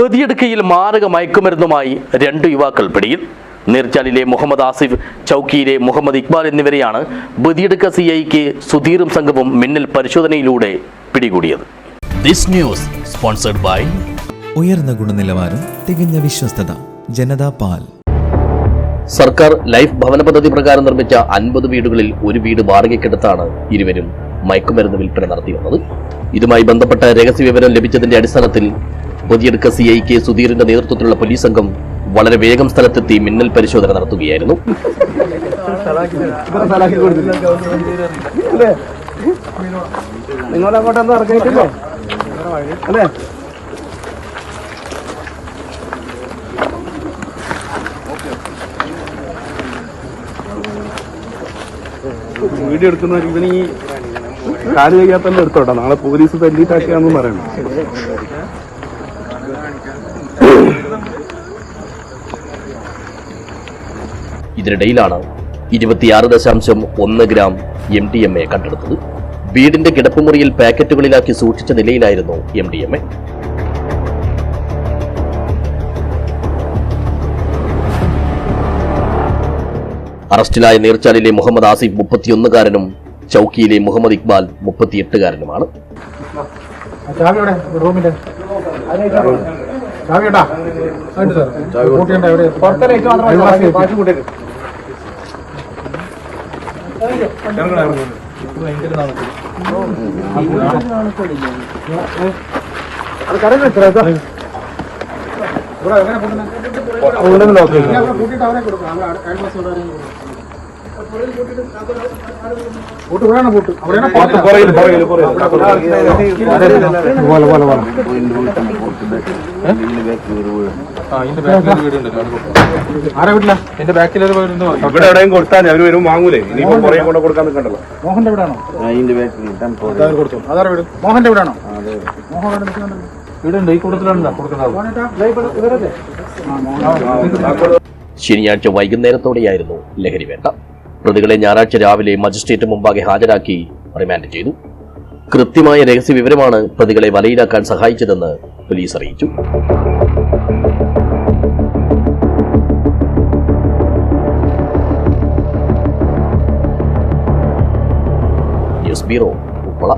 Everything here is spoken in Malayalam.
ബദിയടുക്കയിൽ മാരക മയക്കുമരുന്നുമായി 2 യുവാക്കൾ പിടിയിൽ. നീർച്ചാലിലെ മുഹമ്മദ് ആസിഫ്, ചൌക്കിയിലെ മുഹമ്മദ് ഇക്ബാൽ എന്നിവരെയാണ് ബദിയടുക്ക സിഐക്ക് സുധീറും സംഘവും മിന്നൽ പരിശോധനയിലൂടെ പിടികൂടിയത്. ദിസ് ന്യൂസ് സ്പോൺസർഡ് ബൈ ഉയർന്ന ഗുണനിലവാരം, തികഞ്ഞ വിശ്വസ്തത, ജനതാ പാൽ. സർക്കാർ ലൈഫ് ഭവന പദ്ധതി പ്രകാരം നിർമ്മിച്ച 50 വീടുകളിൽ ഒരു വീട് വാടകയ്ക്കെടുത്താണ് ഇരുവരും മയക്കുമരുന്ന് വിൽപ്പന നടത്തി വന്നത്. ഇതുമായി ബന്ധപ്പെട്ട രഹസ്യവിവരം ലഭിച്ചതിന്റെ അടിസ്ഥാനത്തിൽ ബദിയടുക്ക സിഐക്ക് സുധീറിന്റെ നേതൃത്വത്തിലുള്ള പോലീസ് സംഘം വളരെ വേഗം സ്ഥലത്തെത്തി മിന്നൽ പരിശോധന നടത്തുകയായിരുന്നു. വീഡിയോ എടുക്കുന്ന ഇവന് ഈ കാല് കഴിയാത്തന്നെ എടുത്തോട്ടെ, നാളെ പോലീസ് തല്ലിട്ടാക്കിയാന്ന് പറയണം. ഇതിനിടയിലാണ് 26.1 ഗ്രാം MDMA കണ്ടെടുത്തത്. വീടിന്റെ കിടപ്പുമുറിയിൽ പാക്കറ്റുകളിലാക്കി സൂക്ഷിച്ച നിലയിലായിരുന്നു MDMA. അറസ്റ്റിലായ നീർച്ചാലിലെ മുഹമ്മദ് ആസിഫ് 31-കാരനും ചൌക്കിയിലെ മുഹമ്മദ് ഇക്ബാൽ 38-കാരനുമാണ്. ഇവിടെ എവിടെയും കൊടുത്താൽ അവര് വരും വാങ്ങൂലേ, ഇനിയിപ്പോ കുറെ കൊണ്ട് കൊടുക്കാൻ നിൽക്കണ്ടല്ലോ. മോഹന്റെ എവിടെയാണോ? മോഹന്റെ എവിടെയാണോ? വീടുണ്ട്, ഈ കൂട്ടത്തിലുണ്ടോ കൊടുക്കുന്നത്? ശനിയാഴ്ച വൈകുന്നേരത്തോടെയായിരുന്നു ലഹരി വേട്ട. പ്രതികളെ ഞായറാഴ്ച രാവിലെ മജിസ്ട്രേറ്റ് മുമ്പാകെ ഹാജരാക്കി റിമാൻഡ് ചെയ്തു. കൃത്യമായ രഹസ്യ വിവരമാണ് പ്രതികളെ വലയിലാക്കാൻ സഹായിച്ചതെന്ന് പോലീസ് അറിയിച്ചു. News bureau, Uppala.